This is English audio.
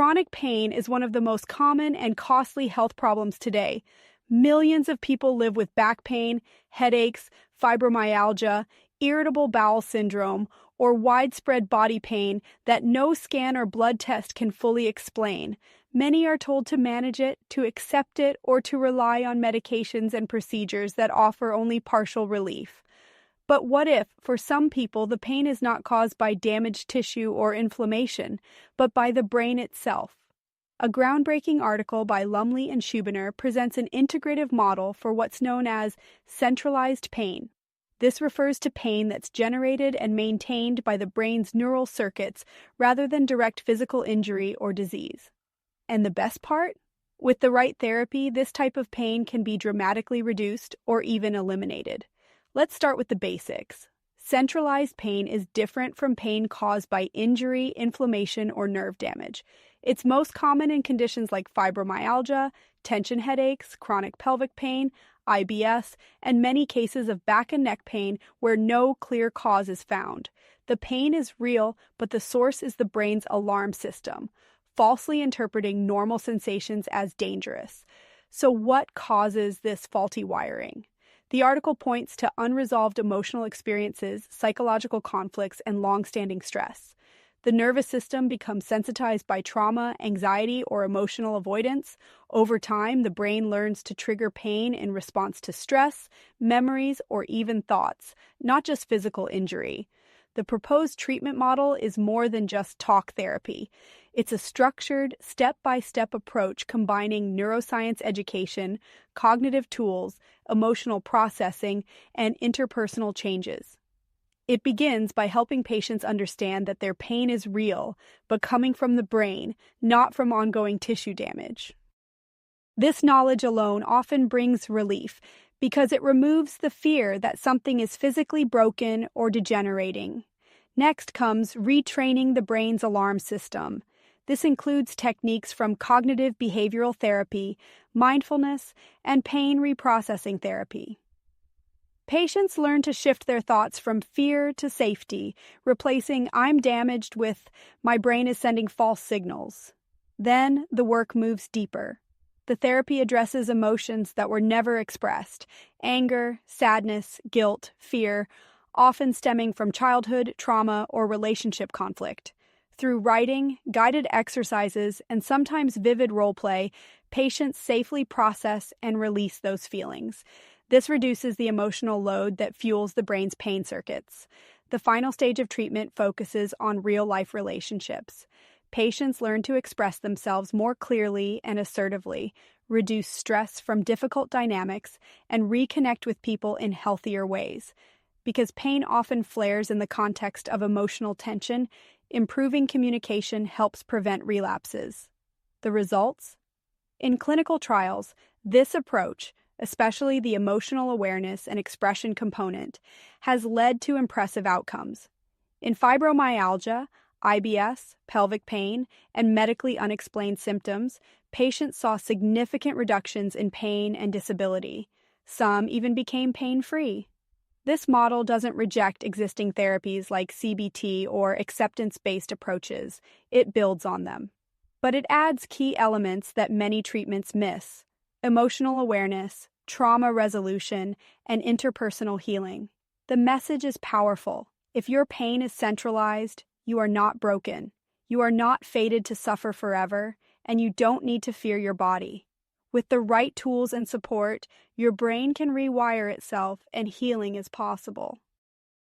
Chronic pain is one of the most common and costly health problems today. Millions of people live with back pain, headaches, fibromyalgia, irritable bowel syndrome, or widespread body pain that no scan or blood test can fully explain. Many are told to manage it, to accept it, or to rely on medications and procedures that offer only partial relief. But what if, for some people, the pain is not caused by damaged tissue or inflammation, but by the brain itself? A groundbreaking article by Lumley and Schubiner presents an integrative model for what's known as centralized pain. This refers to pain that's generated and maintained by the brain's neural circuits rather than direct physical injury or disease. And the best part? With the right therapy, this type of pain can be dramatically reduced or even eliminated. Let's start with the basics. Centralized pain is different from pain caused by injury, inflammation, or nerve damage. It's most common in conditions like fibromyalgia, tension headaches, chronic pelvic pain, IBS, and many cases of back and neck pain where no clear cause is found. The pain is real, but the source is the brain's alarm system, falsely interpreting normal sensations as dangerous. So what causes this faulty wiring? The article points to unresolved emotional experiences, psychological conflicts, and long-standing stress. The nervous system becomes sensitized by trauma, anxiety, or emotional avoidance. Over time, the brain learns to trigger pain in response to stress, memories, or even thoughts, not just physical injury. The proposed treatment model is more than just talk therapy. It's a structured, step-by-step approach combining neuroscience education, cognitive tools, emotional processing, and interpersonal changes. It begins by helping patients understand that their pain is real, but coming from the brain, not from ongoing tissue damage. This knowledge alone often brings relief because it removes the fear that something is physically broken or degenerating. Next comes retraining the brain's alarm system. This includes techniques from cognitive behavioral therapy, mindfulness, and pain reprocessing therapy. Patients learn to shift their thoughts from fear to safety, replacing "I'm damaged" with "my brain is sending false signals." Then the work moves deeper. The therapy addresses emotions that were never expressed: anger, sadness, guilt, fear, often stemming from childhood, trauma, or relationship conflict. Through writing, guided exercises, and sometimes vivid role play, patients safely process and release those feelings. This reduces the emotional load that fuels the brain's pain circuits. The final stage of treatment focuses on real-life relationships. Patients learn to express themselves more clearly and assertively, reduce stress from difficult dynamics, and reconnect with people in healthier ways. Because pain often flares in the context of emotional tension, improving communication helps prevent relapses. The results? In clinical trials, this approach, especially the emotional awareness and expression component, has led to impressive outcomes. In fibromyalgia, IBS, pelvic pain, and medically unexplained symptoms, patients saw significant reductions in pain and disability. Some even became pain-free. This model doesn't reject existing therapies like CBT or acceptance-based approaches. It builds on them. But it adds key elements that many treatments miss: emotional awareness, trauma resolution, and interpersonal healing. The message is powerful. If your pain is centralized, you are not broken. You are not fated to suffer forever, and you don't need to fear your body. With the right tools and support, your brain can rewire itself and healing is possible.